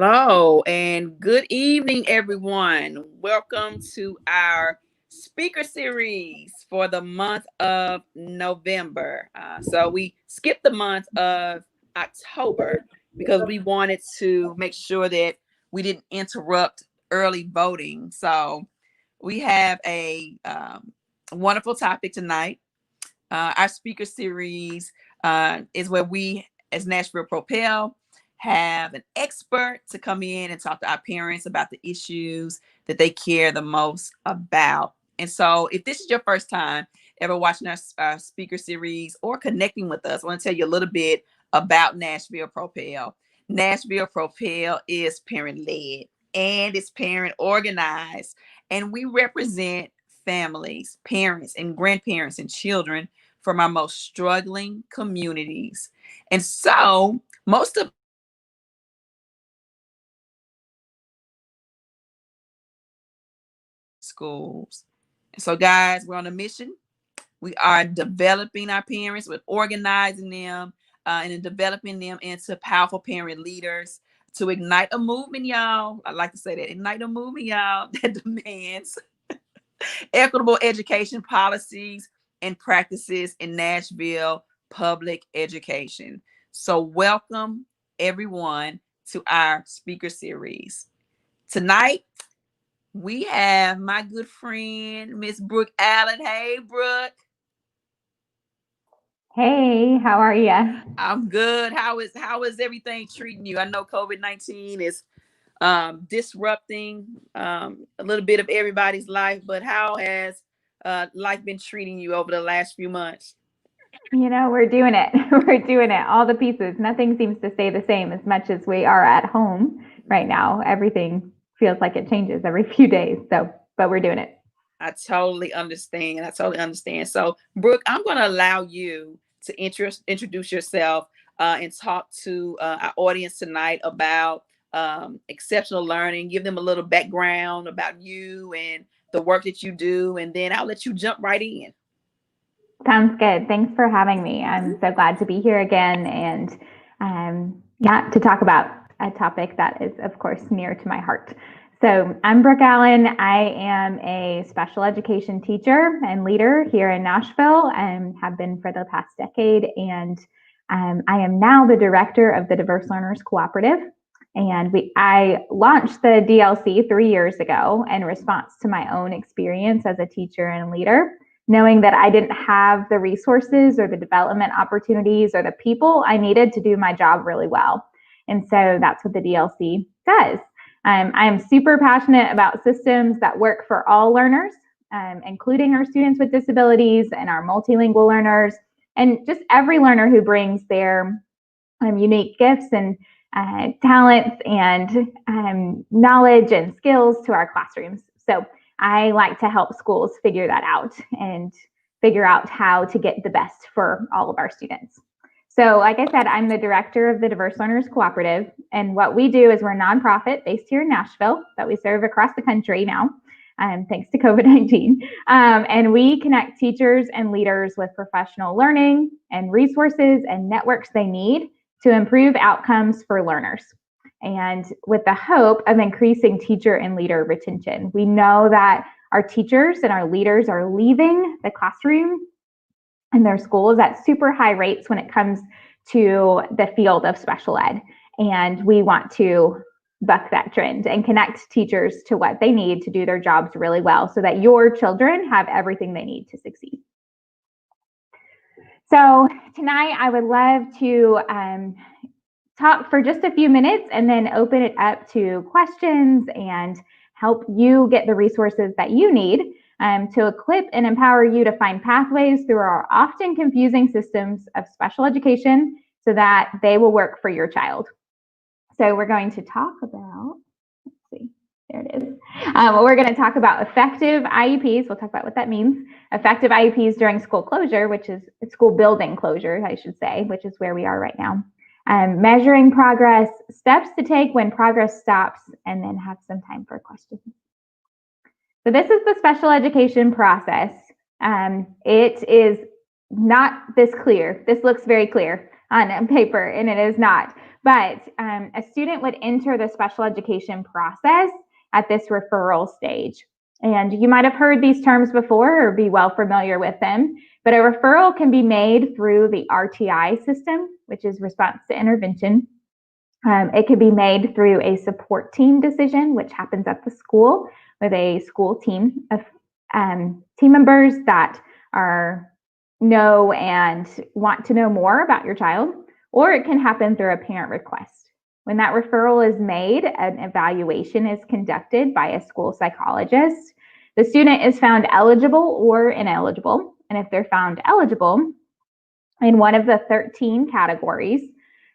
Hello and good evening, everyone. Welcome to our speaker series for the month of November. So we skipped the month of October because we wanted to make sure that we didn't interrupt early voting. So we have a wonderful topic tonight. Our speaker series is where we, as Nashville Propel, have an expert to come in and talk to our parents about the issues that they care the most about. And so, if this is your first time ever watching our speaker series or connecting with us, I want to tell you a little bit about Nashville Propel. Nashville Propel is parent led and it's parent organized, and we represent families, parents, and grandparents and children from our most struggling communities. And so, most of schools. So, guys, we're on a mission. We are developing our parents, we're organizing them and developing them into powerful parent leaders to ignite a movement, y'all. I like to say that ignite a movement, y'all, that demands equitable education policies and practices in Nashville public education. So, welcome everyone to our speaker series. Tonight, we have my good friend, Miss Brooke Allen. Hey, Brooke. Hey, how are you? I'm good. How is everything treating you? I know COVID-19 is disrupting a little bit of everybody's life, but how has life been treating you over the last few months? We're doing it. We're doing it. All the pieces. Nothing seems to stay the same as much as we are at home right now. Everything feels like it changes every few days. But we're doing it. I totally understand. I totally understand. So, Brooke, I'm going to allow you to introduce yourself and talk to our audience tonight about exceptional learning. Give them a little background about you and the work that you do, and then I'll let you jump right in. Sounds good. Thanks for having me. I'm so glad to be here again and yeah, to talk about a topic that is, of course, near to my heart. So I'm Brooke Allen. I am a special education teacher and leader here in Nashville and have been for the past decade. And I am now the director of the Diverse Learners Cooperative. And I launched the DLC 3 years ago in response to my own experience as a teacher and leader, knowing that I didn't have the resources or the development opportunities or the people I needed to do my job really well. And so that's what the DLC does. I am super passionate about systems that work for all learners, including our students with disabilities and our multilingual learners, and just every learner who brings their unique gifts and talents and knowledge and skills to our classrooms. So I like to help schools figure that out and figure out how to get the best for all of our students. So like I said, I'm the director of the Diverse Learners Cooperative. And what we do is we're a nonprofit based here in Nashville that we serve across the country now, thanks to COVID-19. And we connect teachers and leaders with professional learning and resources and networks they need to improve outcomes for learners, and with the hope of increasing teacher and leader retention. We know that our teachers and our leaders are leaving the classroom in their schools at super high rates when it comes to the field of special ed. And we want to buck that trend and connect teachers to what they need to do their jobs really well so that your children have everything they need to succeed. So tonight I would love to talk for just a few minutes and then open it up to questions and help you get the resources that you need to equip and empower you to find pathways through our often confusing systems of special education so that they will work for your child. So we're going to talk about, let's see, there it is. We're going to talk about effective IEPs. We'll talk about what that means. Effective IEPs during school closure, which is school building closure, I should say, which is where we are right now. Measuring progress, steps to take when progress stops, and then have some time for questions. So this is the special education process. It is not this clear. This looks very clear. on paper, and it is not. But a student would enter the special education process at this referral stage. And you might have heard these terms before or be well familiar with them, but a referral can be made through the RTI system, which is response to intervention. It can be made through a support team decision, which happens at the school with a school team of team members that know and want to know more about your child, or it can happen through a parent request. When that referral is made, an evaluation is conducted by a school psychologist. The student is found eligible or ineligible, and if they're found eligible in one of the 13 categories,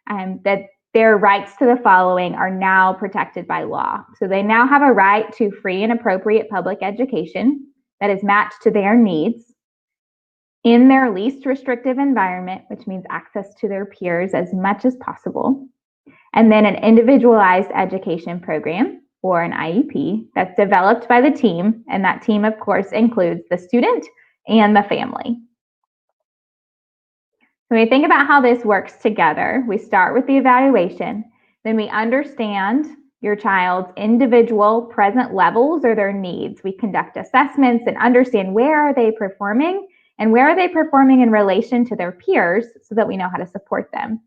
that their rights to the following are now protected by law. So they now have a right to free and appropriate public education that is matched to their needs in their least restrictive environment, which means access to their peers as much as possible. And then an individualized education program, or an IEP, that's developed by the team. And that team, of course, includes the student and the family. When we think about how this works together, we start with the evaluation, then we understand your child's individual present levels or their needs. We conduct assessments and understand where are they performing and where are they performing in relation to their peers so that we know how to support them.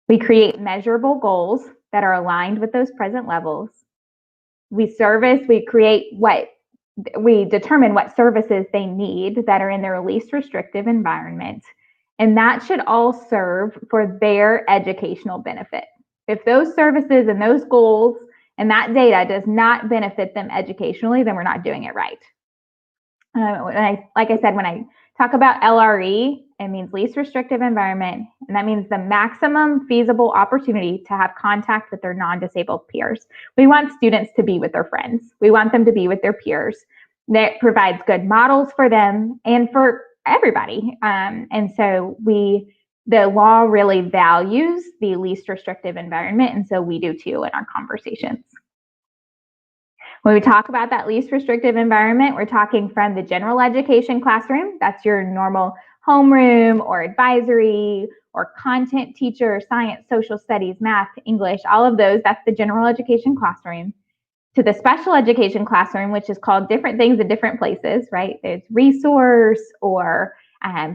We create measurable goals that are aligned with those present levels. We determine what services they need that are in their least restrictive environment. And that should all serve for their educational benefit. If those services and those goals and that data does not benefit them educationally, then we're not doing it right. Like I said, when I talk about LRE, it means least restrictive environment, and that means the maximum feasible opportunity to have contact with their non-disabled peers. We want students to be with their friends. We want them to be with their peers. That provides good models for them and for everybody. And so the law really values the least restrictive environment, and so we do too in our conversations. When we talk about that least restrictive environment, we're talking from the general education classroom. That's your normal homeroom or advisory or content teacher, science, social studies, math, English, all of those. That's the general education classroom. To the special education classroom, which is called different things in different places, right? There's resource or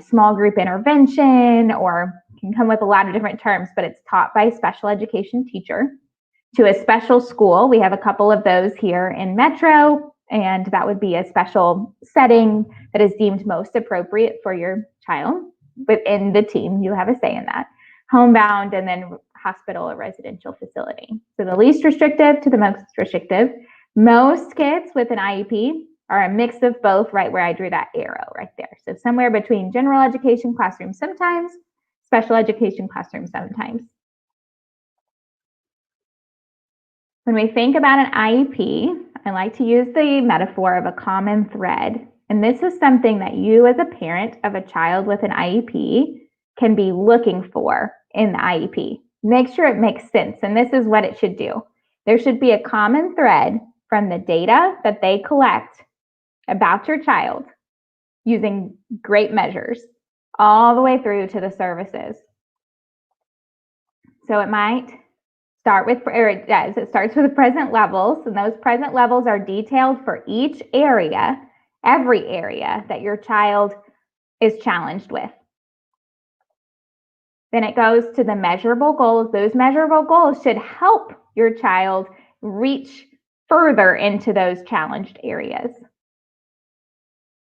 small group intervention, or can come with a lot of different terms, but it's taught by a special education teacher. To a special school, we have a couple of those here in Metro, and that would be a special setting that is deemed most appropriate for your child. Within the team, you have a say in that. Homebound, and then hospital or residential facility. So the least restrictive to the most restrictive. Most kids with an IEP are a mix of both, right where I drew that arrow right there. So somewhere between general education classroom sometimes, special education classroom sometimes. When we think about an IEP, I like to use the metaphor of a common thread. And this is something that you as a parent of a child with an IEP can be looking for in the IEP. Make sure it makes sense. And this is what it should do. There should be a common thread from the data that they collect about your child using great measures all the way through to the services. So it might start with, or it does, it starts with the present levels, and those present levels are detailed for each area, every area that your child is challenged with. Then it goes to the measurable goals. Those measurable goals should help your child reach further into those challenged areas.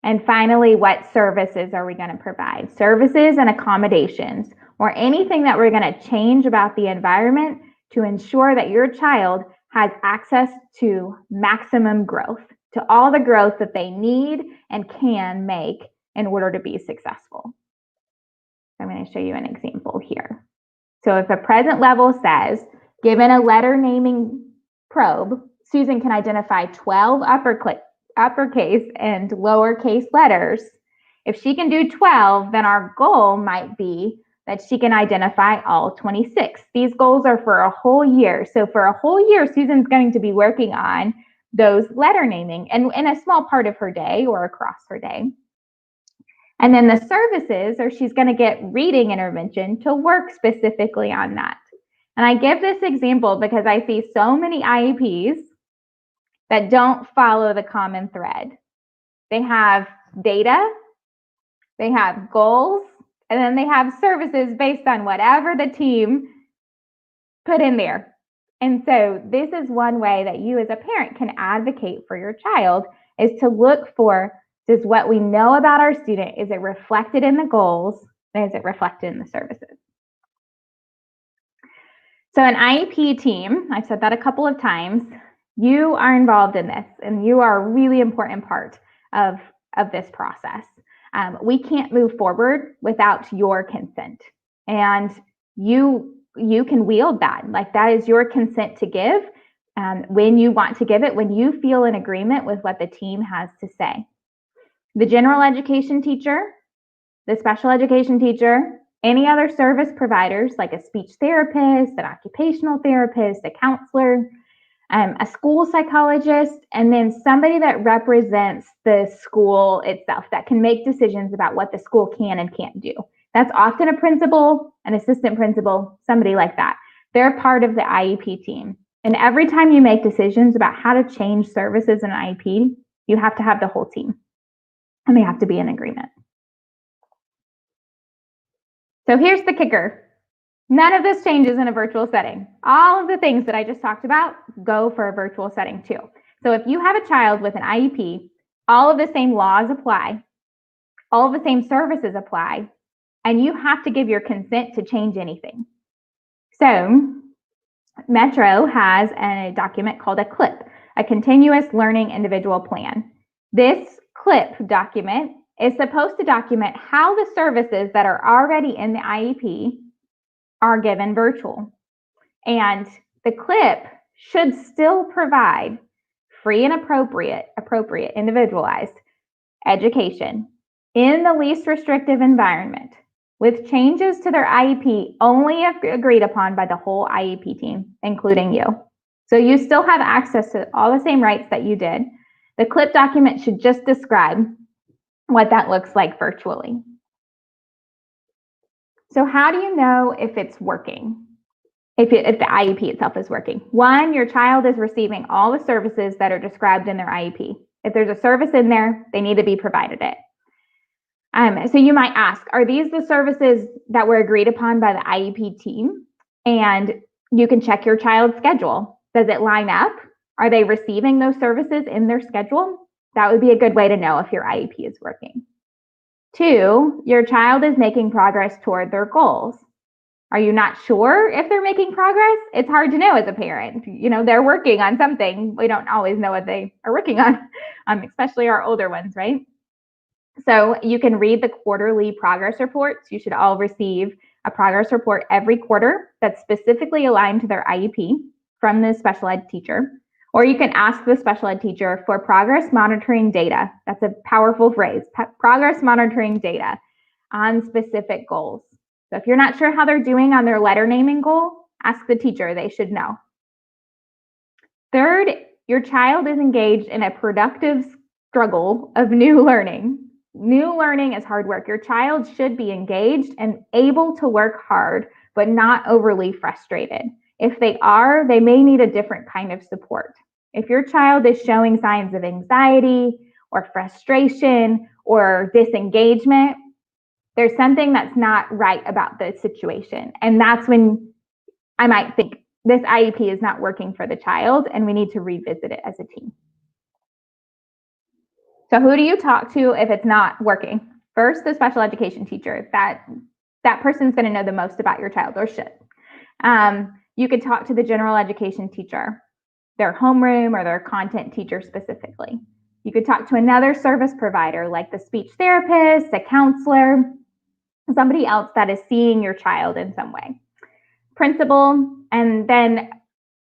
And finally, what services are we going to provide? Services and accommodations, or anything that we're going to change about the environment to ensure that your child has access to maximum growth, to all the growth that they need and can make in order to be successful. I'm going to show you an example here. So if a present level says, given a letter naming probe, Susan can identify 12 uppercase and lowercase letters. If she can do 12, then our goal might be that she can identify all 26. These goals are for a whole year. So for a whole year, Susan's going to be working on those letter naming and in a small part of her day or across her day. And then the services, or she's going to get reading intervention to work specifically on that. And I give this example because I see so many IEPs that don't follow the common thread. They have data, they have goals, and then they have services based on whatever the team put in there. And so this is one way that you as a parent can advocate for your child, is to look for, does what we know about our student, is it reflected in the goals, and is it reflected in the services? So an IEP team, I've said that a couple of times, you are involved in this, and you are a really important part of this process. We can't move forward without your consent, and you can wield that. Like, that is your consent to give when you want to give it, when you feel in agreement with what the team has to say. The general education teacher, the special education teacher, any other service providers like a speech therapist, an occupational therapist, a counselor, a school psychologist, and then somebody that represents the school itself, that can make decisions about what the school can and can't do. That's often a principal, an assistant principal, somebody like that. They're part of the IEP team. And every time you make decisions about how to change services in IEP, you have to have the whole team, and they have to be in agreement. So here's the kicker. None of this changes in a virtual setting. All of the things that I just talked about go for a virtual setting too. So if you have a child with an IEP, all of the same laws apply, all of the same services apply, and you have to give your consent to change anything. So Metro has a document called a CLIP, a Continuous Learning Individual Plan. This CLIP document is supposed to document how the services that are already in the IEP are given virtual. And the CLIP should still provide free and appropriate, individualized education in the least restrictive environment, with changes to their IEP only agreed upon by the whole IEP team, including you. So you still have access to all the same rights that you did. The CLIP document should just describe what that looks like virtually. So how do you know if it's working? If the IEP itself is working? One, your child is receiving all the services that are described in their IEP. If there's a service in there, they need to be provided it. So you might ask, are these the services that were agreed upon by the IEP team? And you can check your child's schedule. Does it line up? Are they receiving those services in their schedule? That would be a good way to know if your IEP is working. Two, your child is making progress toward their goals. Are you not sure if they're making progress? It's hard to know as a parent. You know, they're working on something. We don't always know what they are working on, especially our older ones, right? So you can read the quarterly progress reports. You should all receive a progress report every quarter that's specifically aligned to their IEP from the special ed teacher. Or you can ask the special ed teacher for progress monitoring data. That's a powerful phrase, progress monitoring data on specific goals. So if you're not sure how they're doing on their letter naming goal, ask the teacher, they should know. Third, your child is engaged in a productive struggle of new learning. New learning is hard work. Your child should be engaged and able to work hard, but not overly frustrated. If they are, they may need a different kind of support. If your child is showing signs of anxiety or frustration or disengagement, there's something that's not right about the situation. And that's when I might think this IEP is not working for the child and we need to revisit it as a team. So who do you talk to if it's not working? First, the special education teacher. That person's going to know the most about your child, or should. You could talk to the general education teacher, their homeroom or their content teacher specifically. You could talk to another service provider like the speech therapist, a counselor, somebody else that is seeing your child in some way. Principal, and then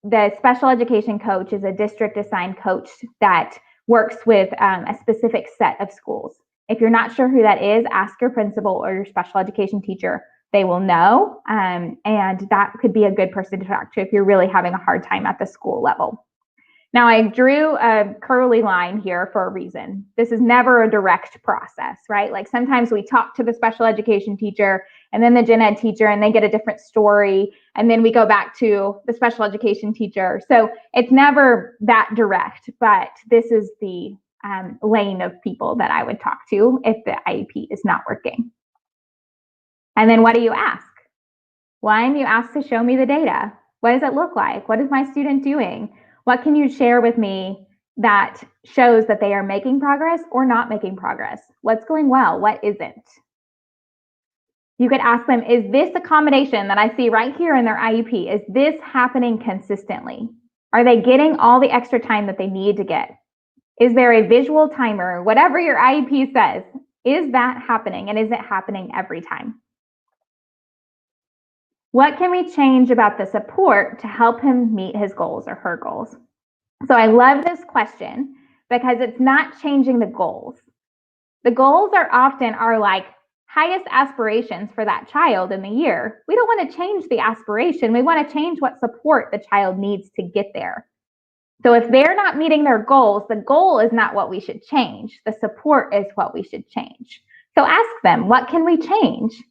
the special education coach is a district assigned coach that works with a specific set of schools. If you're not sure who that is, ask your principal or your special education teacher. They will know, and that could be a good person to talk to if you're really having a hard time at the school level. Now, I drew a curly line here for a reason. This is never a direct process, right? Like sometimes we talk to the special education teacher and then the gen ed teacher and they get a different story. And then we go back to the special education teacher. So it's never that direct, but this is the lane of people that I would talk to if the IEP is not working. And then what do you ask? One, you ask to show me the data. What does it look like? What is my student doing? What can you share with me that shows that they are making progress or not making progress? What's going well? What isn't? You could ask them, is this accommodation that I see right here in their IEP, is this happening consistently? Are they getting all the extra time that they need to get? Is there a visual timer? Whatever your IEP says, is that happening? And is it happening every time? What can we change about the support to help him meet his goals or her goals? So I love this question because it's not changing the goals. The goals are often our like highest aspirations for that child in the year. We don't want to change the aspiration. We want to change what support the child needs to get there. So if they're not meeting their goals, the goal is not what we should change. The support is what we should change. So ask them, what can we change?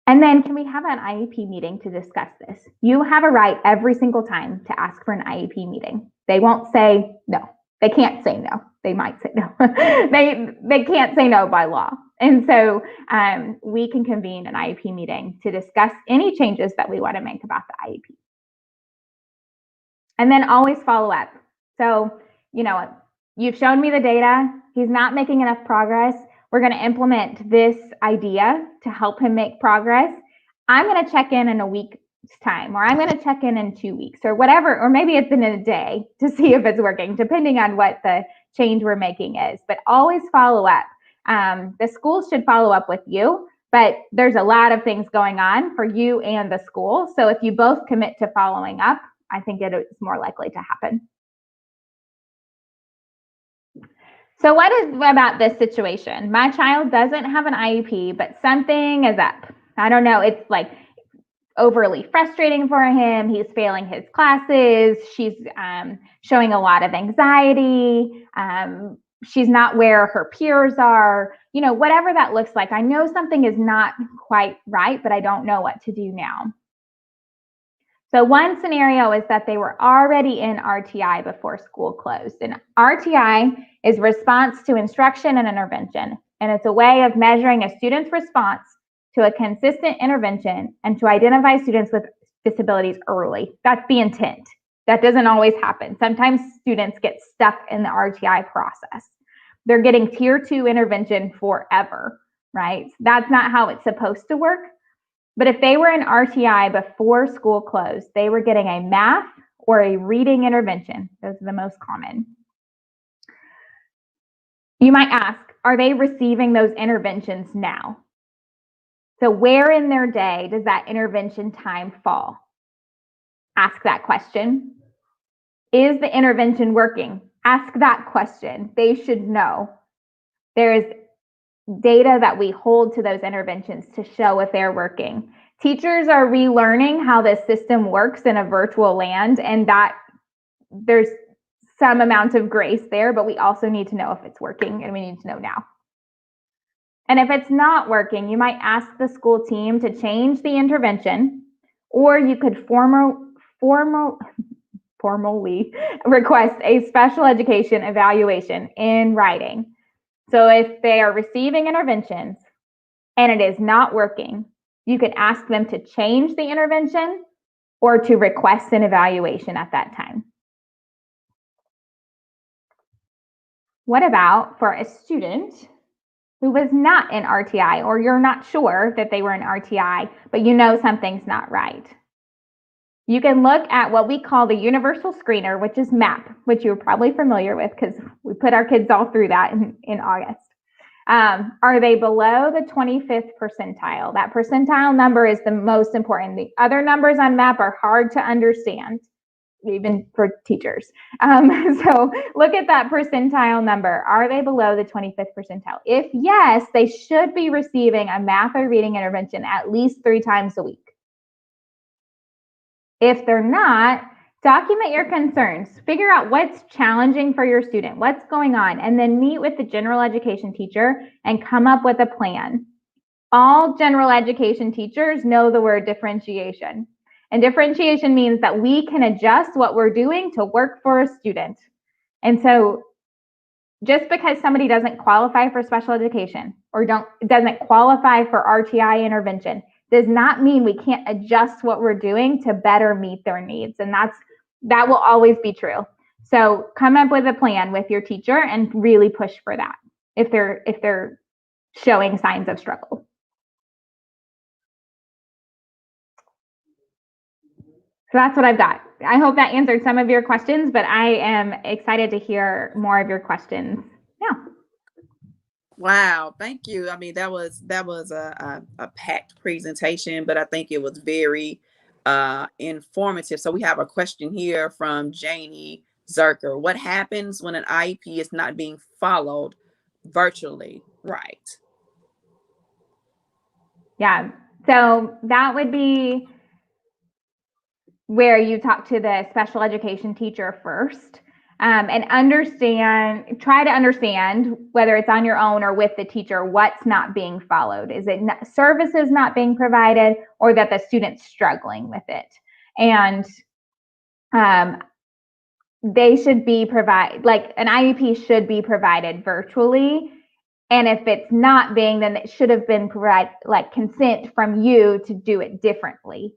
And then can we have an IEP meeting to discuss this? You have a right every single time to ask for an IEP meeting. They won't say no. They can't say no. They might say no. they can't say no by law. And so we can convene an IEP meeting to discuss any changes that we want to make about the IEP. And then always follow up. So, you've shown me the data. He's not making enough progress. We're going to implement this idea to help him make progress. I'm going to check in a week's time, or I'm going to check in 2 weeks, or whatever, or maybe it's in a day to see if it's working, depending on what the change we're making is. But always follow up. The schools should follow up with you, but there's a lot of things going on for you and the school. So if you both commit to following up, I think it is more likely to happen. So what is about this situation? My child doesn't have an IEP, but something is up. I don't know. It's like overly frustrating for him. He's failing his classes. She's showing a lot of anxiety. She's not where her peers are. Whatever that looks like. I know something is not quite right, but I don't know what to do now. So one scenario is that they were already in RTI before school closed. And RTI is response to instruction and intervention. And it's a way of measuring a student's response to a consistent intervention and to identify students with disabilities early. That's the intent. That doesn't always happen. Sometimes students get stuck in the RTI process. They're getting tier 2 intervention forever, right? That's not how it's supposed to work. But if they were in RTI before school closed, they were getting a math or a reading intervention. Those are the most common. You might ask, are they receiving those interventions now? So where in their day does that intervention time fall? Ask that question. Is the intervention working? Ask that question. They should know. There is data that we hold to those interventions to show if they're working. Teachers are relearning how this system works in a virtual land, and that there's some amount of grace there, but we also need to know if it's working, and we need to know now. And if it's not working, you might ask the school team to change the intervention, or you could formally request a special education evaluation in writing. So if they are receiving interventions and it is not working, you can ask them to change the intervention or to request an evaluation at that time. What about for a student who was not in RTI, or you're not sure that they were in RTI, but you know something's not right? You can look at what we call the universal screener, which is MAP, which you're probably familiar with because we put our kids all through that in August. Are they below the 25th percentile? That percentile number is the most important. The other numbers on MAP are hard to understand, even for teachers. So look at that percentile number. Are they below the 25th percentile? If yes, they should be receiving a math or reading intervention at least 3 times a week. If they're not, Document your concerns. Figure out what's challenging for your student, what's going on, and then meet with the general education teacher and come up with a plan. All general education teachers know the word differentiation. And differentiation means that we can adjust what we're doing to work for a student. And so just because somebody doesn't qualify for special education or doesn't qualify for RTI intervention does not mean we can't adjust what we're doing to better meet their needs. And that will always be true. So come up with a plan with your teacher and really push for that if they're showing signs of struggle. So that's what I've got. I hope that answered some of your questions, but I am excited to hear more of your questions now. Wow, thank you. I mean, that was a packed presentation, but I think it was very informative. So we have a question here from Janie Zerker. What happens when an IEP is not being followed virtually? Right. Yeah. So that would be where you talk to the special education teacher first, and try to understand whether it's on your own or with the teacher, what's not being followed. Is it services not being provided, or that the student's struggling with it? And they should be like an IEP should be provided virtually. And if it's not being, then it should have been like consent from you to do it differently.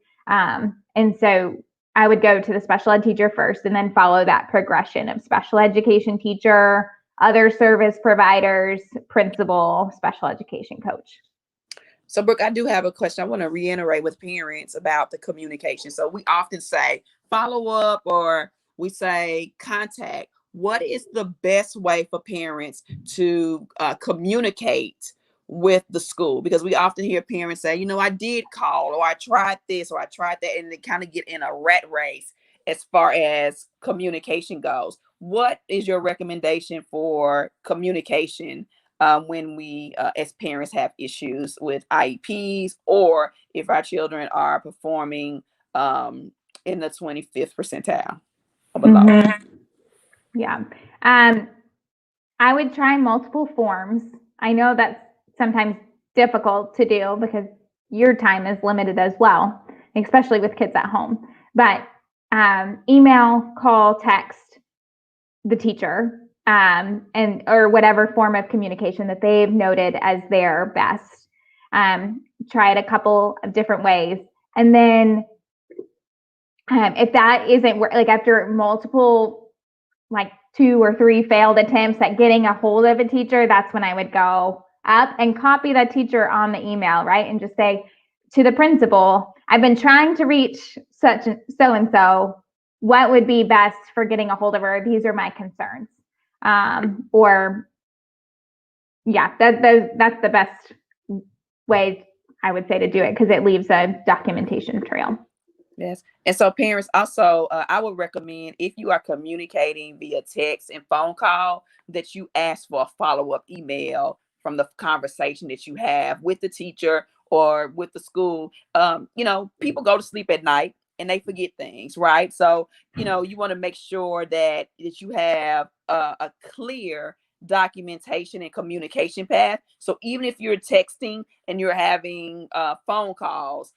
And so I would go to the special ed teacher first and then follow that progression of special education teacher, other service providers, principal, special education coach. So, Brooke, I do have a question. I want to reiterate with parents about the communication. So we often say follow up, or we say contact. What is the best way for parents to communicate with the school? Because we often hear parents say, I did call, or I tried this, or I tried that, and they kind of get in a rat race as far as communication goes. What is your recommendation for communication when we, as parents, have issues with IEPs, or if our children are performing in the 25th percentile or below? Mm-hmm. Yeah. I would try multiple forms. I know that's sometimes difficult to do because your time is limited as well, especially with kids at home. But email, call, text the teacher, or whatever form of communication that they've noted as their best. Try it a couple of different ways. And then if that isn't like after multiple, like 2 or 3 failed attempts at getting a hold of a teacher, that's when I would go up and copy that teacher on the email, right? And just say to the principal, I've been trying to reach such and so. What would be best for getting a hold of her? These are my concerns. Or yeah, that's the best way I would say to do it, because it leaves a documentation trail. Yes. And so parents also, I would recommend, if you are communicating via text and phone call, that you ask for a follow-up email from the conversation that you have with the teacher or with the school. People go to sleep at night and they forget things, right? So, you want to make sure that you have a clear documentation and communication path. So even if you're texting and you're having phone calls,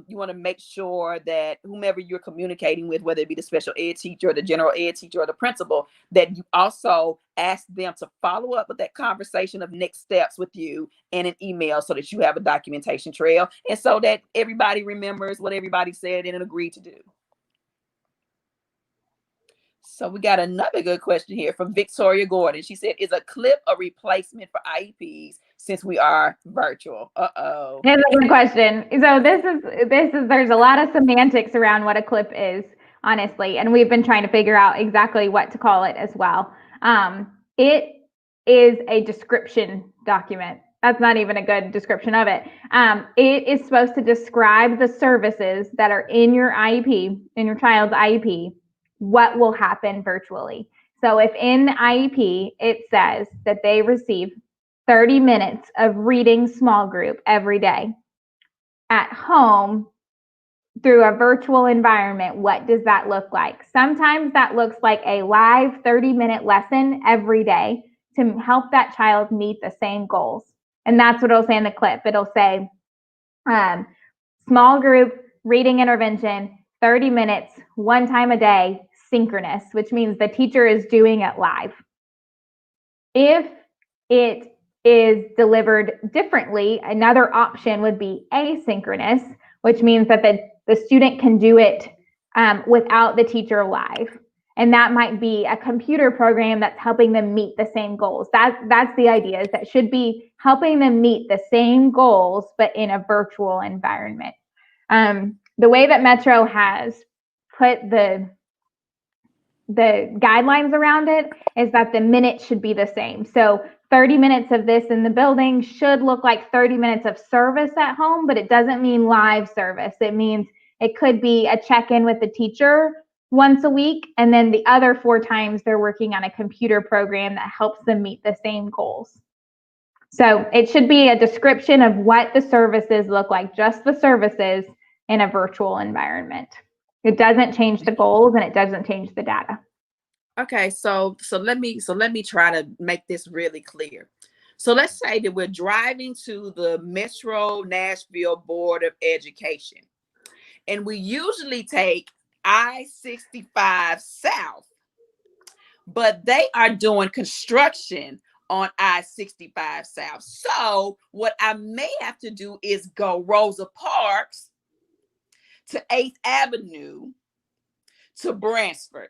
you want to make sure that whomever you're communicating with, whether it be the special ed teacher or the general ed teacher or the principal, that you also ask them to follow up with that conversation of next steps with you in an email, so that you have a documentation trail and so that everybody remembers what everybody said and agreed to do. So we got another good question here from Victoria Gordon. She said, is a clip a replacement for IEPs since we are virtual? Uh-oh. That's a good question. So this is there's a lot of semantics around what a clip is, honestly, and we've been trying to figure out exactly what to call it as well. It is a description document. That's not even a good description of it. It is supposed to describe the services that are in your IEP, in your child's IEP, what will happen virtually. So if in the IEP it says that they receive 30 minutes of reading small group every day, at home through a virtual environment, what does that look like? Sometimes that looks like a live 30-minute lesson every day to help that child meet the same goals. And that's what it'll say in the clip. It'll say, small group reading intervention, 30 minutes, one time a day, synchronous, which means the teacher is doing it live. If it is delivered differently, another option would be asynchronous, which means that the student can do it without the teacher live. And that might be a computer program that's helping them meet the same goals. That's the idea, is that should be helping them meet the same goals, but in a virtual environment. The way that Metro has put the guidelines around it is that the minutes should be the same. So 30 minutes of this in the building should look like 30 minutes of service at home, but it doesn't mean live service. It means it could be a check-in with the teacher once a week, and then the other 4 times they're working on a computer program that helps them meet the same goals. So it should be a description of what the services look like, just the services in a virtual environment. It doesn't change the goals and it doesn't change the data. Okay, so let me try to make this really clear. So let's say that we're driving to the Metro Nashville Board of Education, and we usually take I-65 South, but they are doing construction on I-65 South. So what I may have to do is go Rosa Parks to 8th Avenue to Bransford.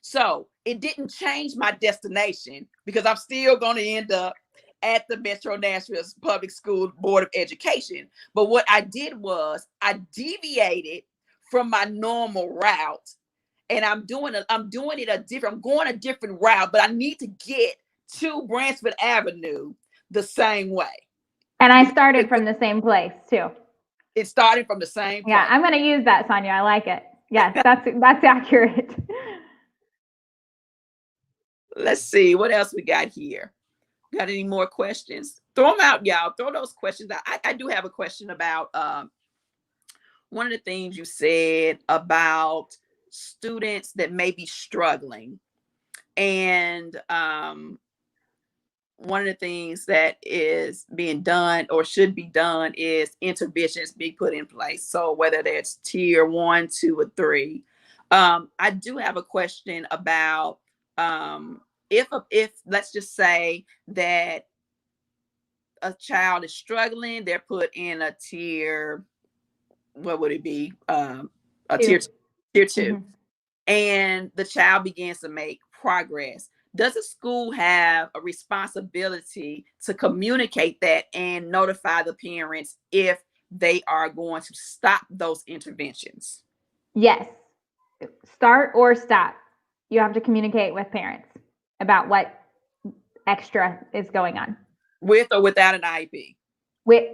So it didn't change my destination because I'm still going to end up at the Metro Nashville Public School Board of Education. But what I did was I deviated from my normal route, and I'm going a different route, but I need to get to Bransford Avenue the same way. And I started from the same place too. It started from the same place. Yeah, I'm going to use that, Sonia. I like it. Yes, that's accurate. Let's see what else we got here. Got any more questions? Throw them out, y'all. Throw those questions out. I do have a question about one of the things you said about students that may be struggling. And one of the things that is being done or should be done is interventions be put in place. So whether that's tier 1, 2, or 3. I do have a question about if let's just say that a child is struggling, they're put in a tier, what would it be? A tier 2. Mm-hmm. And the child begins to make progress. Does the school have a responsibility to communicate that and notify the parents if they are going to stop those interventions? Yes. Start or stop. You have to communicate with parents about what extra is going on. With or without an IEP?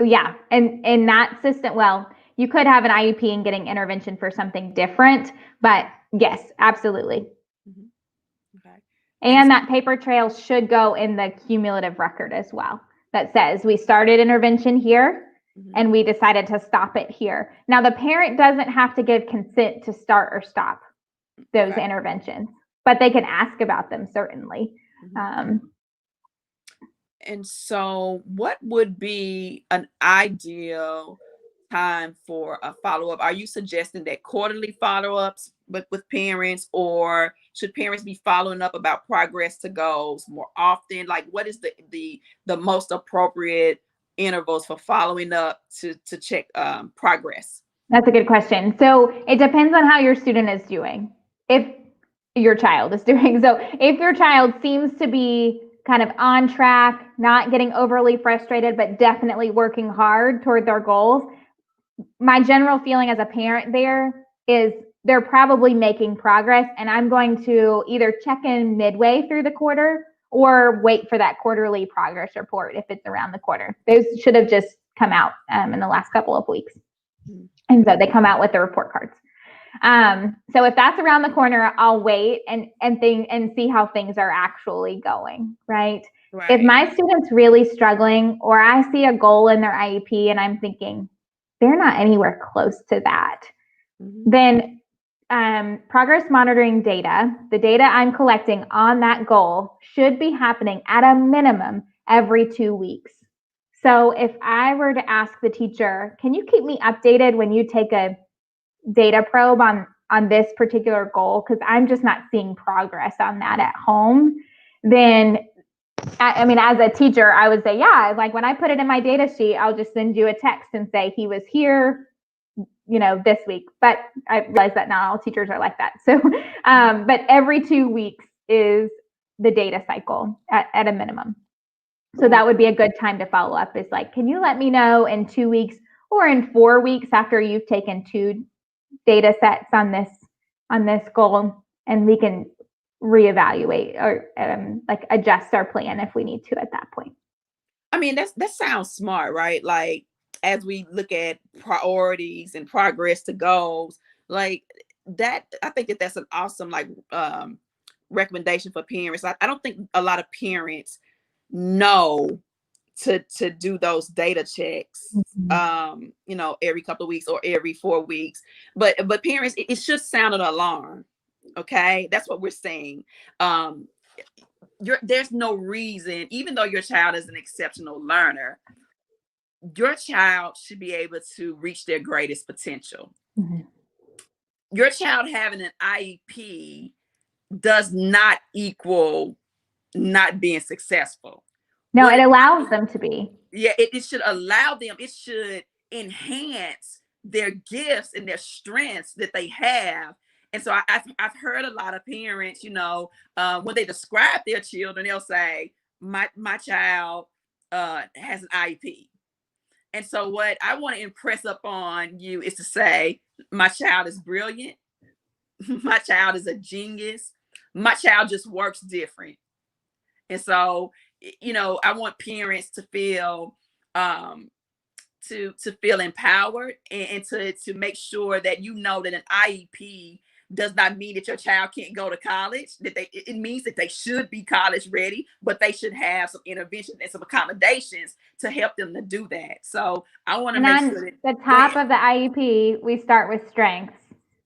Yeah. And in that system, well, you could have an IEP and getting intervention for something different, but yes, absolutely. Mm-hmm. Okay. And that paper trail should go in the cumulative record as well. That says we started intervention here, mm-hmm, and we decided to stop it here. Now, the parent doesn't have to give consent to start or stop those interventions, but they can ask about them, certainly. Mm-hmm. And so what would be an ideal time for a follow-up? Are you suggesting that quarterly follow-ups with parents, or should parents be following up about progress to goals more often? Like, what is the most appropriate intervals for following up to check progress? That's a good question. So it depends on how your student is doing. If your child is doing. So if your child seems to be kind of on track, not getting overly frustrated, but definitely working hard toward their goals, my general feeling as a parent there is they're probably making progress, and I'm going to either check in midway through the quarter or wait for that quarterly progress report if it's around the quarter. Those should have just come out in the last couple of weeks. And so they come out with the report cards. So if that's around the corner, I'll wait and see how things are actually going, right? If my student's really struggling, or I see a goal in their IEP and I'm thinking, they're not anywhere close to that. Mm-hmm. Then progress monitoring data, the data I'm collecting on that goal should be happening at a minimum every 2 weeks. So if I were to ask the teacher, can you keep me updated when you take a data probe on this particular goal, because I'm just not seeing progress on that at home, then I mean, as a teacher, I would say, yeah, like when I put it in my data sheet, I'll just send you a text and say he was here, this week. But I realize that not all teachers are like that. So, but every 2 weeks is the data cycle at a minimum. So that would be a good time to follow up, is like, can you let me know in 2 weeks or in 4 weeks after you've taken 2 data sets on this goal, and we can reevaluate or like adjust our plan if we need to at that point. I mean, that sounds smart, right? Like, as we look at priorities and progress to goals, like that, I think that's an awesome recommendation for parents. I don't think a lot of parents know to do those data checks, every couple of weeks or every 4 weeks. But parents, it should sound an alarm. Okay, that's what we're saying. um there's no reason, even though your child is an exceptional learner, your child should be able to reach their greatest potential. Mm-hmm. Your child having an IEP does not equal not being successful. No, What it it, allows them to be. yeah, it should allow them, it should enhance their gifts and their strengths that they have. And so I've heard a lot of parents, when they describe their children, they'll say, my child has an IEP. And so what I want to impress upon you is to say, my child is brilliant. My child is a genius. My child just works different. And so, I want parents to feel to feel empowered, and to make sure that that an IEP does not mean that your child can't go to college. That it means that they should be college ready, but they should have some intervention and some accommodations to help them to do that. So I want to And make on sure that. the Go top ahead. of the IEP, we start with strengths.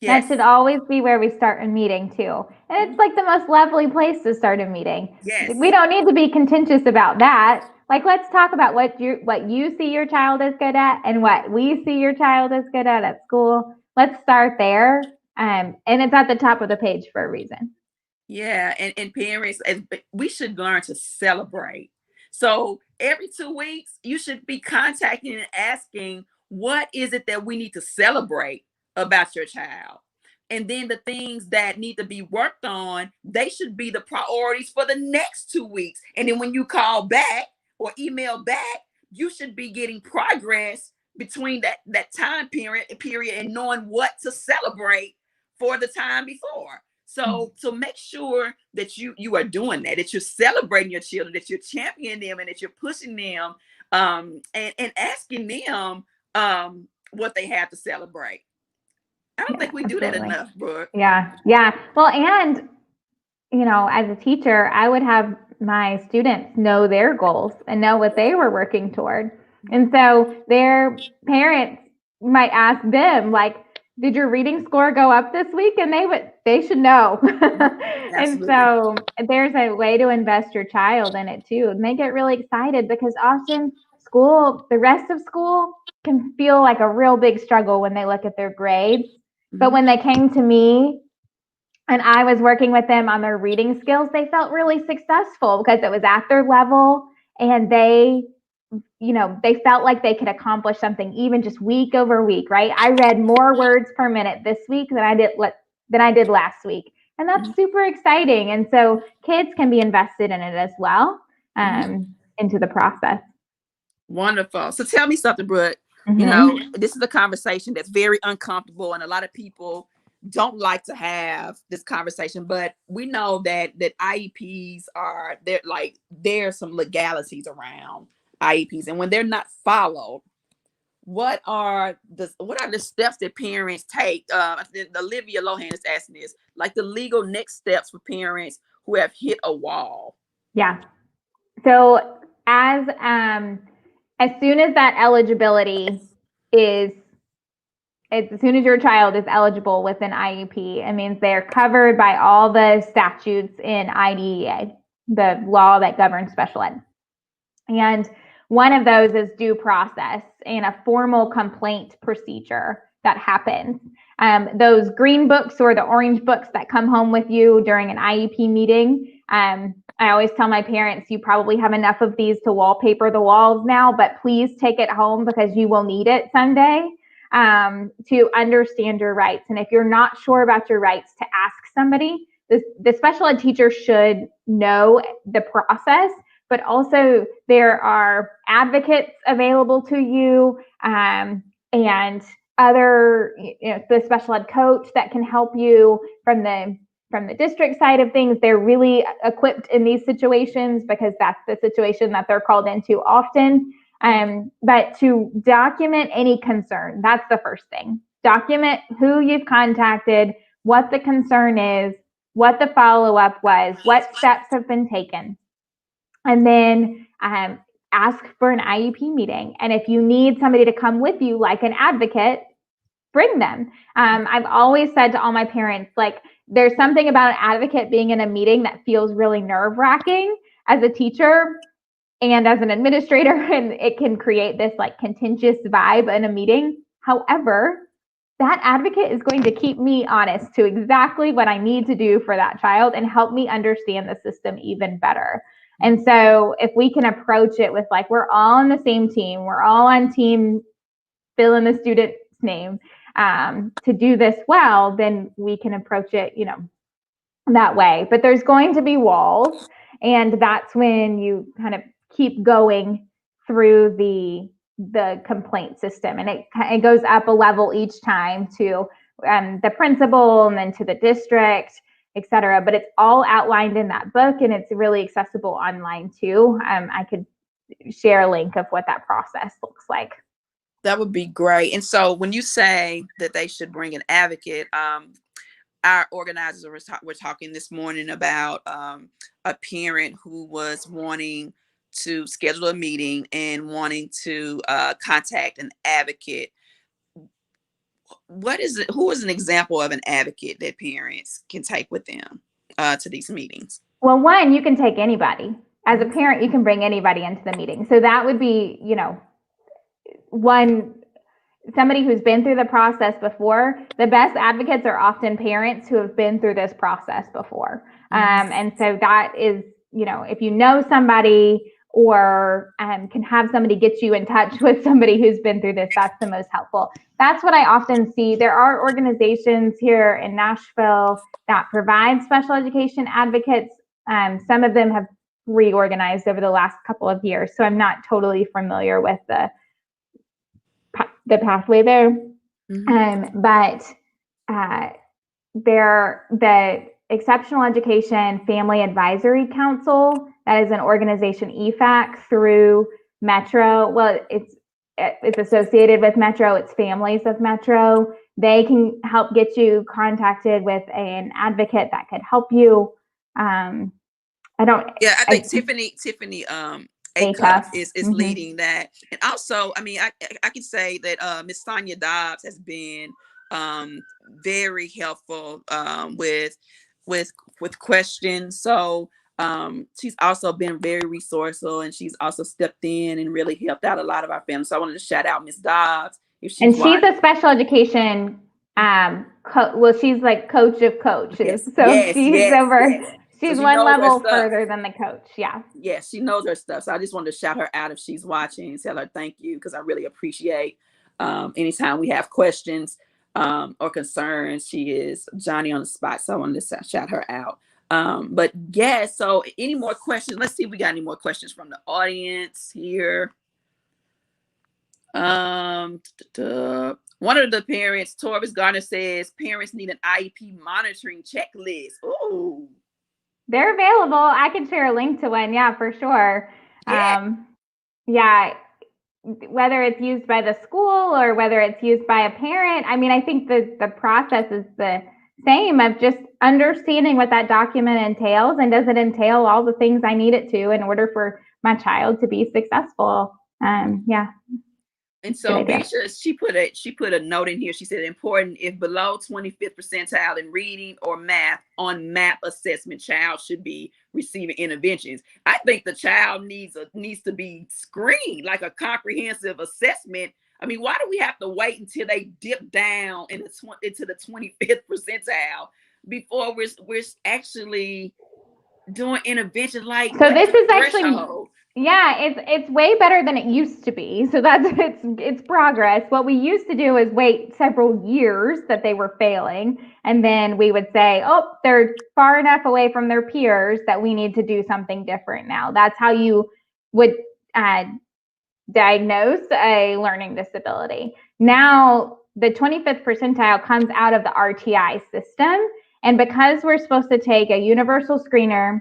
That should Yes. always be where we start a meeting too. And it's like the most lovely place to start a meeting. We Yes. don't need to be contentious about that. Like, let's talk about what you see your child is good at and what we see your child is good at school. Let's start there. And it's at the top of the page for a reason. Yeah, and parents, we should learn to celebrate. So every 2 weeks, you should be contacting and asking, what is it that we need to celebrate about your child? And then the things that need to be worked on, they should be the priorities for the next 2 weeks. And then when you call back or email back, you should be getting progress between that time period and knowing what to celebrate for the time before. So make sure that you are doing that you're celebrating your children, that you're championing them, and that you're pushing them, and asking them what they have to celebrate. I don't Yeah, think we do that absolutely. enough, Brooke. Yeah. Yeah. Well, and as a teacher, I would have my students know their goals and know what they were working toward. And so their parents might ask them, like, did your reading score go up this week? And they should know. And Absolutely. so there's a way to invest your child in it too. And they get really excited because often the rest of school can feel like a real big struggle when they look at their grades. But Mhm. when they came to me and I was working with them on their reading skills, they felt really successful because it was at their level, and they felt like they could accomplish something even just week over week, right? I read more words per minute this week than I did last week. And that's Mhm. super exciting. And so kids can be invested in it as well, Mhm. into the process. Wonderful. So tell me something, Brooke. Mm-hmm. This is a conversation that's very uncomfortable, and a lot of people don't like to have this conversation. But we know that IEPs are there. Like, there's some legalities around IEPs, and when they're not followed, what are the steps that parents take? Olivia Lohan is asking this, like the legal next steps for parents who have hit a wall. Yeah. So as soon as that eligibility is as soon as your child is eligible with an IEP, it means they're covered by all the statutes in IDEA, the law that governs special ed. And one of those is due process and a formal complaint procedure that happens. Those green books or the orange books that come home with you during an IEP meeting, I always tell my parents, you probably have enough of these to wallpaper the walls now, but please take it home because you will need it someday to understand your rights. And if you're not sure about your rights, to ask somebody. The special ed teacher should know the process, but also there are advocates available to you and other, the special ed coach that can help you from the district side of things. They're really equipped in these situations because that's the situation that they're called into often. But to document any concern, that's the first thing. Document who you've contacted, what the concern is, what the follow-up was, what steps have been taken. And then ask for an IEP meeting. And if you need somebody to come with you, like an advocate, bring them. I've always said to all my parents, like, there's something about an advocate being in a meeting that feels really nerve-wracking as a teacher and as an administrator, and it can create this like contentious vibe in a meeting. However, that advocate is going to keep me honest to exactly what I need to do for that child and help me understand the system even better. And so if we can approach it with like, we're all on the same team, we're all on team, fill in the student's name, to do this well, then we can approach it, that way. But there's going to be walls, and that's when you kind of keep going through the complaint system, and it goes up a level each time to the principal and then to the district, etc. But it's all outlined in that book, and it's really accessible online too. I could share a link of what that process looks like. That would be great. And so when you say that they should bring an advocate, our organizers were talking this morning about a parent who was wanting to schedule a meeting and wanting to contact an advocate. What is it? Who is an example of an advocate that parents can take with them to these meetings? Well, one, you can take anybody. As a parent, you can bring anybody into the meeting. So that would be, somebody who's been through the process before. The best advocates are often parents who have been through this process before. And so that is, if you know somebody or can have somebody get you in touch with somebody who's been through this, that's the most helpful. That's what I often see. There are organizations here in Nashville that provide special education advocates. Some of them have reorganized over the last couple of years, so I'm not totally familiar with the pathway there. But the Exceptional Education Family Advisory Council, that is an organization, EFAC, through Metro. Well, it's associated with Metro. It's families of Metro. They can help get you contacted with an advocate that could help you. I think Tiffany Acuff is leading that. And also, I can say that Miss Sonia Dobbs has been very helpful with questions. So she's also been very resourceful, and she's also stepped in and really helped out a lot of our families. So I wanted to shout out Miss Dobbs. She's a special education she's like coach of coaches. She's so one level further than the coach. Yes, she knows her stuff. So I just wanted to shout her out if she's watching and tell her thank you, because I really appreciate anytime we have questions or concerns. She is Johnny on the spot. So I wanted to shout her out. But yeah, so any more questions? Let's see if we got any more questions from the audience here. One of the parents, Torvis Garner, says parents need an IEP monitoring checklist. Ooh. They're available. I can share a link to one. Yeah, for sure. Whether it's used by the school or whether it's used by a parent, I think the process is the same of just understanding what that document entails, and does it entail all the things I need it to in order for my child to be successful. And Good so idea. Bisha, she put a note in here. She said important if below 25th percentile in reading or math on MAP assessment, child should be receiving interventions. I think the child needs to be screened like a comprehensive assessment. I mean, why do we have to wait until they dip down into the 25th percentile before we're actually doing intervention? Like, So what is this the is actually, threshold? yeah, it's way better than it used to be. So that's it's progress. What we used to do is wait several years that they were failing, and then we would say, oh, they're far enough away from their peers that we need to do something different now. That's how you would uh, diagnose a learning disability. Now, the 25th percentile comes out of the RTI system. And because we're supposed to take a universal screener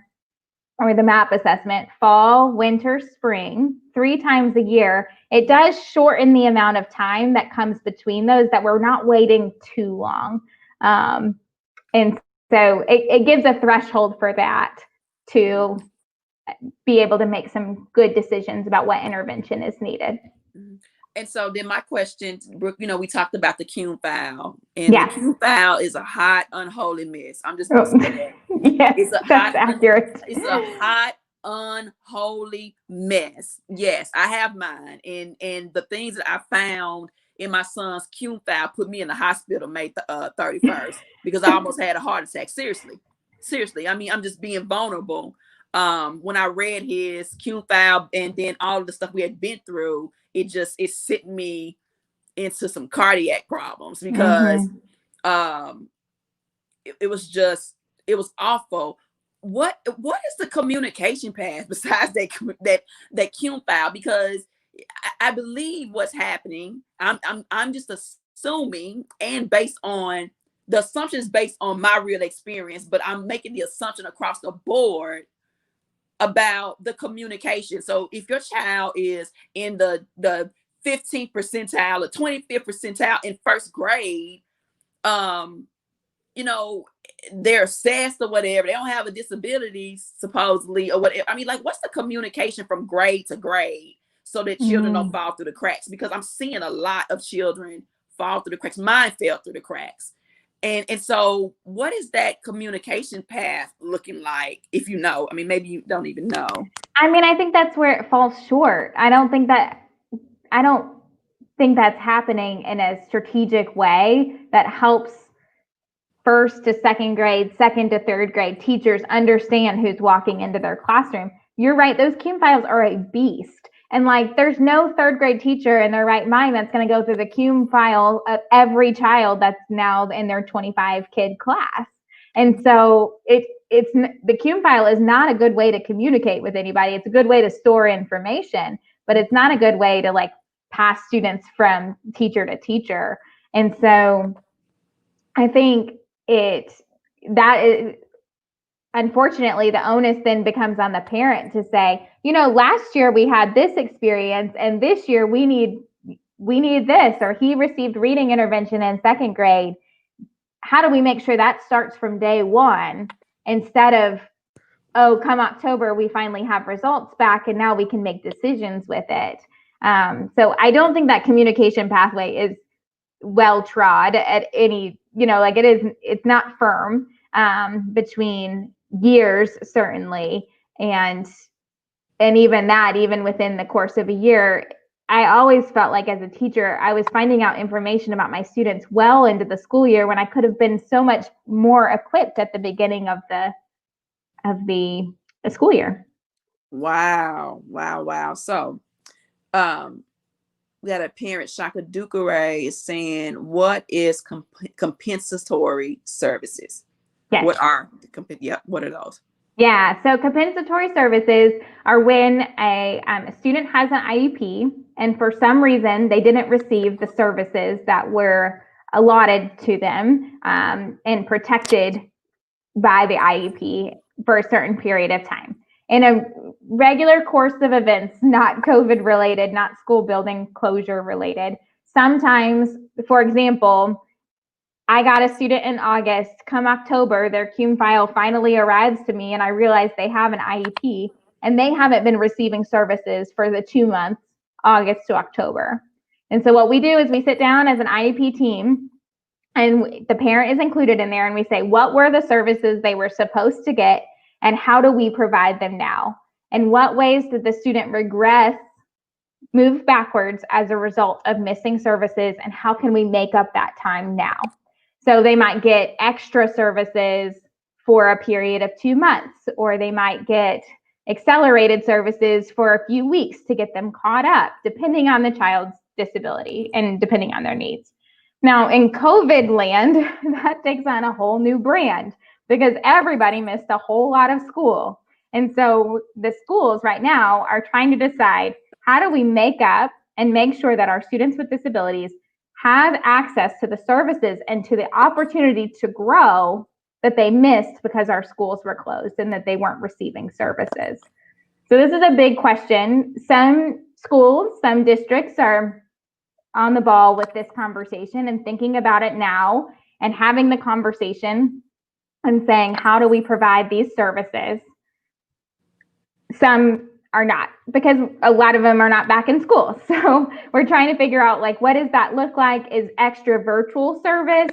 or the MAP assessment, fall, winter, spring, 3 times a year, it does shorten the amount of time that comes between those, that we're not waiting too long. And so it gives a threshold for that to be able to make some good decisions about what intervention is needed. And so then my question, Brooke, we talked about the Cume file, and the Yes. Cume file is a hot, unholy mess. I'm just gonna Oh, say that. yes, It's a that's hot, accurate. it's a hot, unholy mess. Yes, I have mine, and the things that I found in my son's Cume file put me in the hospital May 31st because I almost had a heart attack. Seriously. I mean, I'm just being vulnerable. When I read his Cume file and then all of the stuff we had been through, it sent me into some cardiac problems because um it was awful. What is the communication path besides that Cume file? Because I believe what's happening. I'm just assuming, and based on the assumptions based on my real experience, but I'm making the assumption across the board about the communication. So if your child is in the 15th percentile or 25th percentile in first grade, um, they're assessed or whatever. They don't have a disability supposedly or whatever. I mean, like, what's the communication from grade to grade so that children don't fall through the cracks? Because I'm seeing a lot of children fall through the cracks. Mine fell through the cracks. And so what is that communication path looking like, if you know? I mean, maybe you don't even know. I mean, I think that's where it falls short. I don't think that's happening in a strategic way that helps first to second grade, second to third grade teachers understand who's walking into their classroom. You're right, those Cume files are a beast. And like, there's no third grade teacher in their right mind that's going to go through the Cume file of every child that's now in their 25 kid class. And so it's the Cume file is not a good way to communicate with anybody. It's a good way to store information, but it's not a good way to like pass students from teacher to teacher. And so I think that is, unfortunately, the onus then becomes on the parent to say, last year we had this experience and this year we need this, or he received reading intervention in second grade. How do we make sure that starts from day one instead of, oh, come October, we finally have results back and now we can make decisions with it. So I don't think that communication pathway is well trod at any, like it's not firm between years, certainly. And even within the course of a year, I always felt like as a teacher, I was finding out information about my students well into the school year when I could have been so much more equipped at the beginning of the school year. Wow. So, we got a parent, Shaka Dukare, is saying, what is compensatory services? Yes. What are those? Yeah, so compensatory services are when a student has an IEP and for some reason they didn't receive the services that were allotted to them and protected by the IEP for a certain period of time. In a regular course of events, not COVID related, not school building closure related, sometimes, for example, I got a student in August. Come October, their Cume file finally arrives to me and I realize they have an IEP and they haven't been receiving services for the 2 months, August to October. And so what we do is we sit down as an IEP team, and the parent is included in there, and we say, what were the services they were supposed to get, and how do we provide them now? And what ways did the student regress, move backwards as a result of missing services, and how can we make up that time now? So they might get extra services for a period of 2 months, or they might get accelerated services for a few weeks to get them caught up, depending on the child's disability and depending on their needs. Now, in COVID land, that takes on a whole new brand because everybody missed a whole lot of school. And so the schools right now are trying to decide, how do we make up and make sure that our students with disabilities have access to the services and to the opportunity to grow that they missed because our schools were closed and that they weren't receiving services. So this is a big question. Some schools, some districts are on the ball with this conversation and thinking about it now and having the conversation and saying, how do we provide these services? Some are not, because a lot of them are not back in school. So we're trying to figure out, like, what does that look like? Is extra virtual service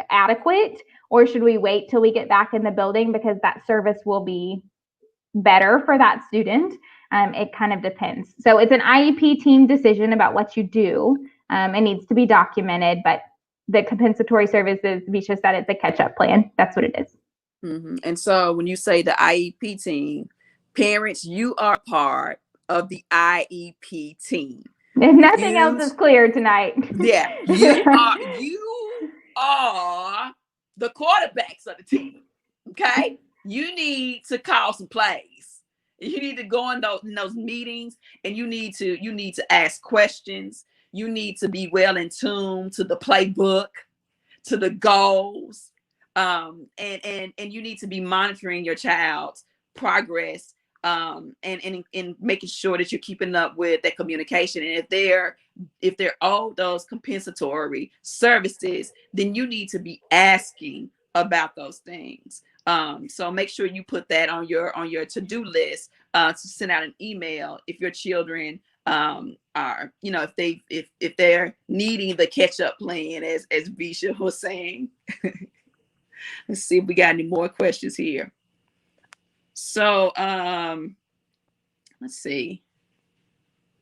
adequate, or should we wait till we get back in the building because that service will be better for that student? It kind of depends. So it's an IEP team decision about what you do. It needs to be documented, but the compensatory services, Visha said, it's a catch-up plan. That's what it is. Mm-hmm. And so when you say the IEP team, parents, you are part of the IEP team. And nothing else is clear tonight. Yeah, you are the quarterbacks of the team. Okay, you need to call some plays. You need to go in those meetings, and you need to ask questions. You need to be well in tune to the playbook, to the goals, and you need to be monitoring your child's progress, and making sure that you're keeping up with that communication. And if they're all those compensatory services, then you need to be asking about those things. So make sure you put that on your to-do list to send out an email if your children are, if they're needing the catch-up plan, as Visha was saying. Let's see if we got any more questions here. So let's see.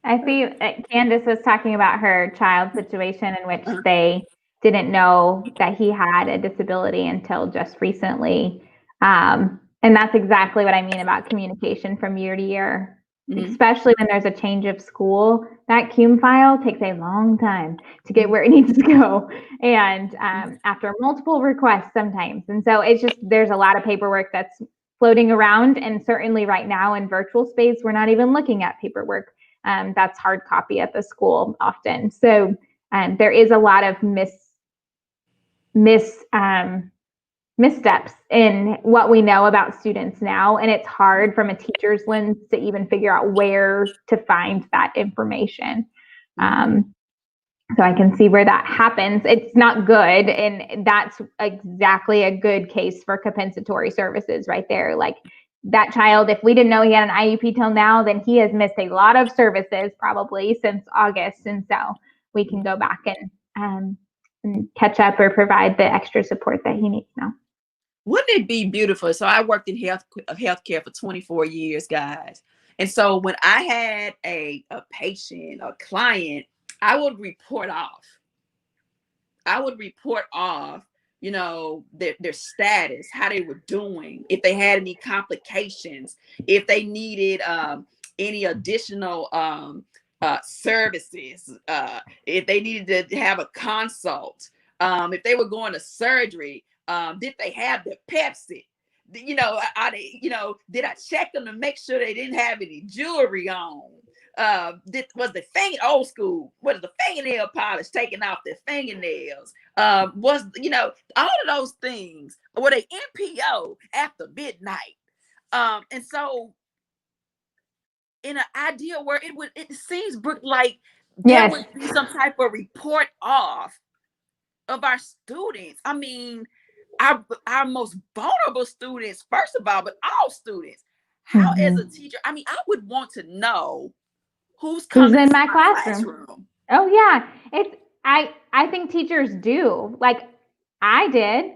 I see Candace was talking about her child's situation in which they didn't know that he had a disability until just recently. And that's exactly what I mean about communication from year to year. Mm-hmm. Especially when there's a change of school. That CUME file takes a long time to get where it needs to go. And after multiple requests sometimes. And so it's just, there's a lot of paperwork that's floating around. And certainly right now in virtual space, we're not even looking at paperwork. That's hard copy at the school often. So there is a lot of missteps in what we know about students now. And it's hard from a teacher's lens to even figure out where to find that information. So I can see where that happens. It's not good. And that's exactly a good case for compensatory services right there. Like that child, if we didn't know he had an IEP till now, then he has missed a lot of services probably since August. And so we can go back and catch up or provide the extra support that he needs now. Wouldn't it be beautiful? So I worked in healthcare for 24 years, guys. And so when I had a patient or client, I would report off. Their status, how they were doing, if they had any complications, if they needed any additional services, if they needed to have a consult, if they were going to surgery, did they have their Pepsi? Did I check them to make sure they didn't have any jewelry on? Was the old school? Was the fingernail polish taking off their fingernails? Was all of those things? Were they NPO after midnight? And so, in an ideal world, it seems, Brooke, like there would be some type of report off of our students. I mean, our most vulnerable students, first of all, but all students. How, as a teacher, I mean, I would want to know who's coming in my classroom. Oh yeah. I think teachers do. Like I did.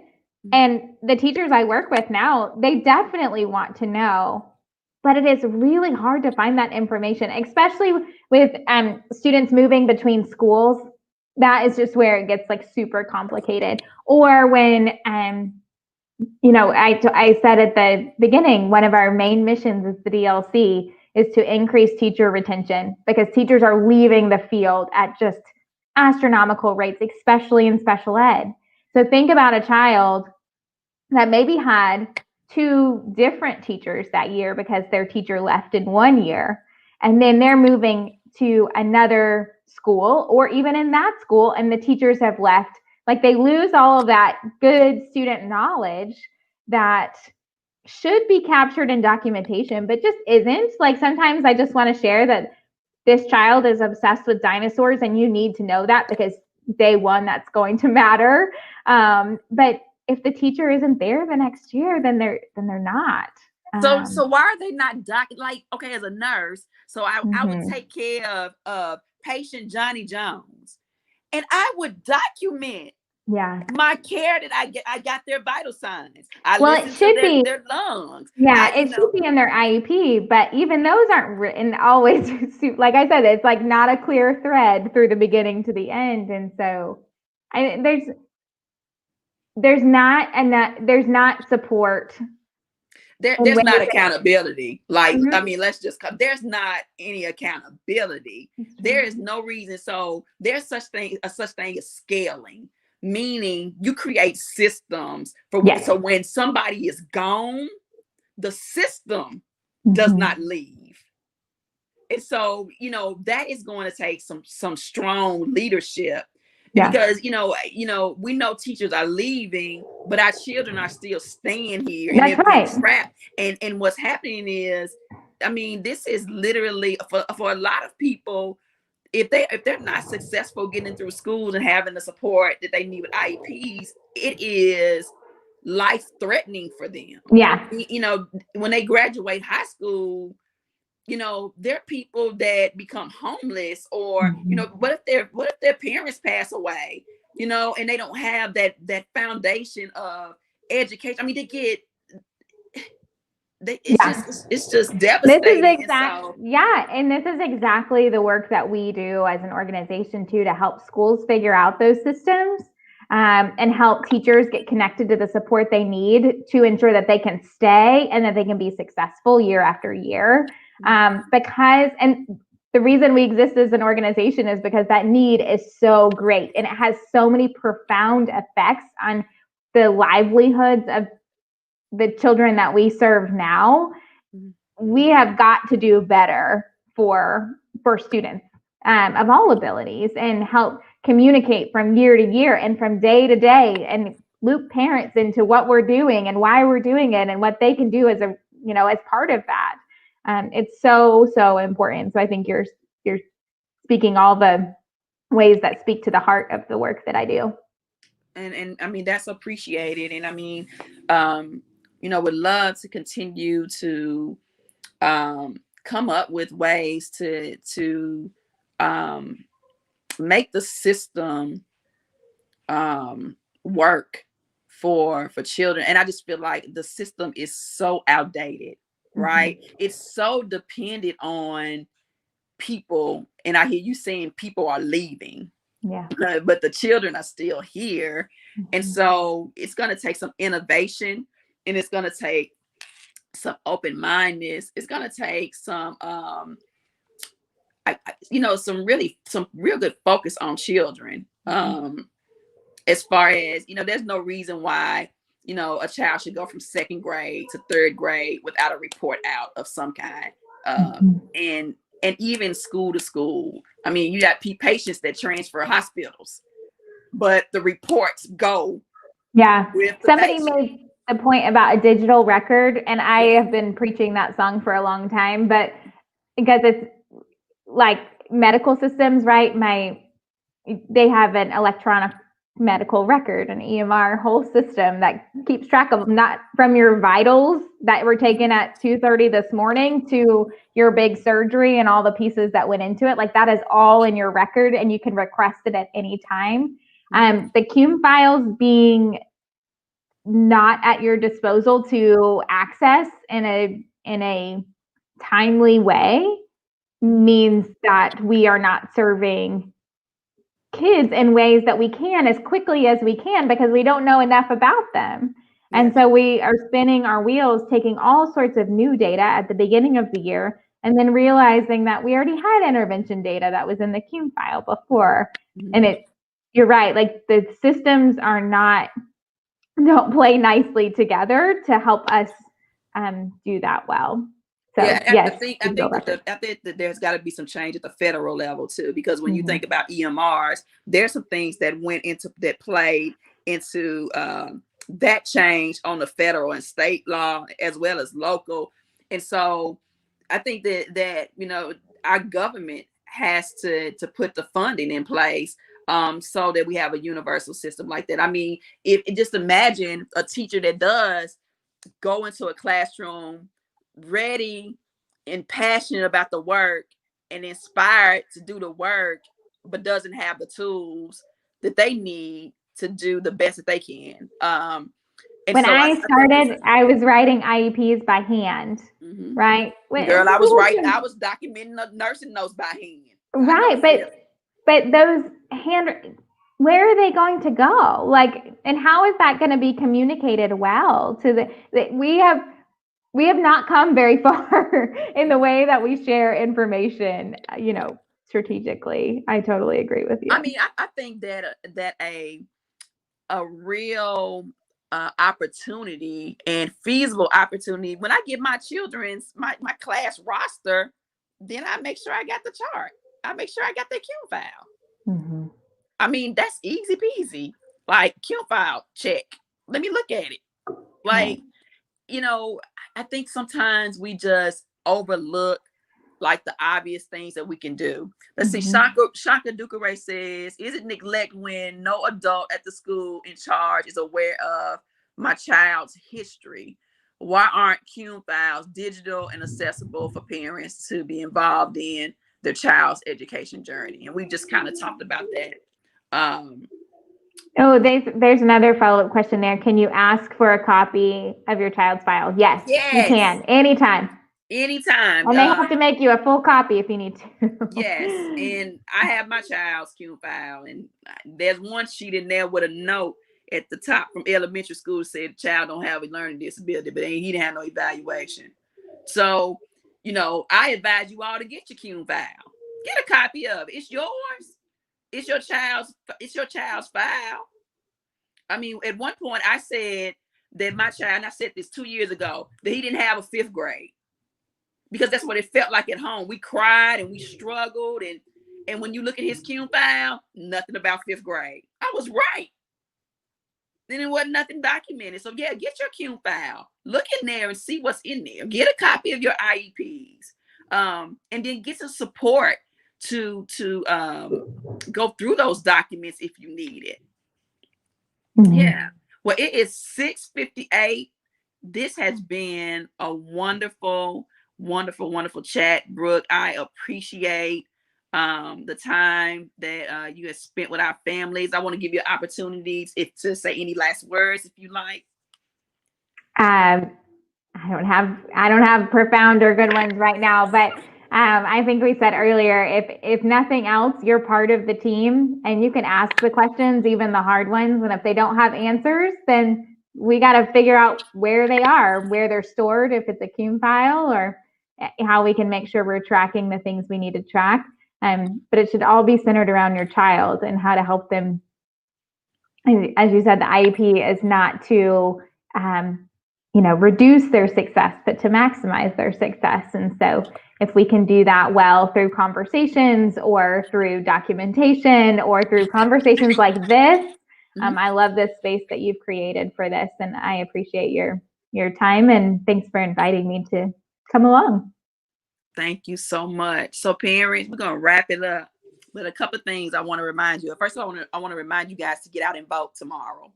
And the teachers I work with now, they definitely want to know, but it is really hard to find that information, especially with students moving between schools. That is just where it gets like super complicated. Or when I said at the beginning, one of our main missions is the DLC is to increase teacher retention because teachers are leaving the field at just astronomical rates, especially in special ed. So think about a child that maybe had two different teachers that year because their teacher left in one year, and then they're moving to another school or even in that school and the teachers have left. Like they lose all of that good student knowledge that should be captured in documentation but just isn't. Like sometimes I just want to share that this child is obsessed with dinosaurs and you need to know that because day one that's going to matter. But if the teacher isn't there the next year, then they're not. So why are they not like, okay, as a nurse, so I would take care of patient Johnny Jones, and I would document my care that I got their vital signs. I listen to their lungs. It should be in their IEP, but even those aren't written always. Like I said, it's like not a clear thread through the beginning to the end, and so there's not support. There's not accountability. Like, I mean, there's not any accountability. There is no reason. So there's such thing as scaling, meaning you create systems for so when somebody is gone, the system does not leave. And so, that is going to take some strong leadership. Because we know teachers are leaving, but our children are still staying here. And That's right. Trapped. And what's happening is, I mean, this is literally for a lot of people, if they're not successful getting through schools and having the support that they need with IEPs, it is life-threatening for them. Yeah. When they graduate high school, there are people that become homeless, or what if their parents pass away, and they don't have that foundation of education. I mean, it's just devastating. This is and this is exactly the work that we do as an organization too, to help schools figure out those systems and help teachers get connected to the support they need to ensure that they can stay and that they can be successful year after year. Because the reason we exist as an organization is because that need is so great and it has so many profound effects on the livelihoods of the children that we serve now. We have got to do better for students of all abilities and help communicate from year to year and from day to day and loop parents into what we're doing and why we're doing it and what they can do as as part of that. It's so important. So I think you're speaking all the ways that speak to the heart of the work that I do. And I mean, that's appreciated. And I mean, would love to continue to come up with ways to make the system work for children. And I just feel like the system is so outdated. Right? It's so dependent on people. And I hear you saying people are leaving. Yeah. But the children are still here. And so it's going to take some innovation, and it's going to take some open-mindedness. It's going to take some some real good focus on children. As far as, there's no reason why a child should go from second grade to third grade without a report out of some kind. And even school to school. I mean, you got patients that transfer hospitals, but the reports go. Yeah. Somebody made a point about a digital record, and I have been preaching that song for a long time, but because it's like medical systems, right? They have an electronic medical record, an EMR whole system that keeps track of, not from your vitals that were taken at 2:30 this morning to your big surgery and all the pieces that went into it. Like, that is all in your record, and you can request it at any time. The CUME files being not at your disposal to access in a timely way means that we are not serving kids in ways that we can as quickly as we can, because we don't know enough about them. And so we are spinning our wheels, taking all sorts of new data at the beginning of the year, and then realizing that we already had intervention data that was in the CUME file before. And you're right, like, the systems don't play nicely together to help us do that well. So, I think that there's got to be some change at the federal level too, because when you think about EMRs, there's some things that played into that change on the federal and state law as well as local. And so I think that our government has to put the funding in place so that we have a universal system like that. I mean, if just imagine a teacher that does go into a classroom ready and passionate about the work and inspired to do the work, but doesn't have the tools that they need to do the best that they can. When I started, I was writing IEPs by hand, right? Girl, I was documenting the nursing notes by hand. Right, but those where are they going to go? Like, and how is that going to be communicated well to we have not come very far in the way that we share information, strategically. I totally agree with you. I mean, I think that a real opportunity and feasible opportunity, when I get my children's my class roster, then I make sure I got the chart. I make sure I got the CUME file. I mean, that's easy peasy. Like, CUME file, check. Let me look at it. Like, I think sometimes we just overlook like the obvious things that we can do. Let's see. Shaka Dukare says, is it neglect when no adult at the school in charge is aware of my child's history? Why aren't CUME files digital and accessible for parents to be involved in their child's education journey? And we just kind of talked about that. There's another follow-up question there. Can you ask for a copy of your child's file? Yes. You can. Anytime. And they have to make you a full copy if you need to. Yes. And I have my child's CUME file, and there's one sheet in there with a note at the top from elementary school that said the child don't have a learning disability, but he didn't have no evaluation. So, I advise you all to get your CUME file. Get a copy of it. It's yours. It's your child's file. I mean, at one point I said that my child, and I said this 2 years ago, that he didn't have a 5th grade, because that's what it felt like at home. We cried and we struggled. And when you look at his CUME file, nothing about 5th grade. I was right. Then it wasn't nothing documented. So yeah, get your CUME file. Look in there and see what's in there. Get a copy of your IEPs. And then get some support to go through those documents if you need it. Yeah. Well, it is 6:58. This has been a wonderful, wonderful, wonderful chat, Brooke. I appreciate the time that you have spent with our families. I want to give you opportunities to say any last words if you like. I don't have profound or good ones right now, but I think we said earlier, if nothing else, you're part of the team and you can ask the questions, even the hard ones. And if they don't have answers, then we got to figure out where they are, where they're stored, if it's a CUME file, or how we can make sure we're tracking the things we need to track. But it should all be centered around your child and how to help them. As you said, the IEP is not to reduce their success, but to maximize their success. And so if we can do that well through conversations or through documentation or through conversations like this, I love this space that you've created for this. And I appreciate your time, and thanks for inviting me to come along. Thank you so much. So parents, we're going to wrap it up. But a couple of things I want to remind you. First of all, I want to remind you guys to get out and vote tomorrow.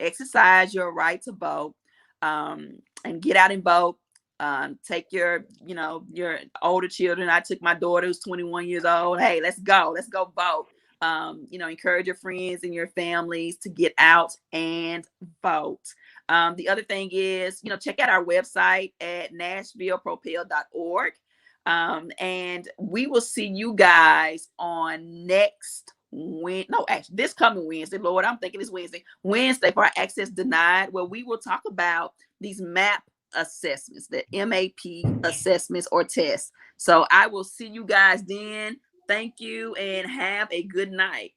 Exercise your right to vote, and get out and vote. Take your older children. I took my daughter who's 21 years old. Hey, let's go vote. Encourage your friends and your families to get out and vote. The other thing is, check out our website at nashvillepropel.org. And we will see you guys on this coming Wednesday. Lord, I'm thinking it's Wednesday for our Access Denied, where we will talk about these MAP assessments, the MAP assessments or tests. So I will see you guys then. Thank you and have a good night.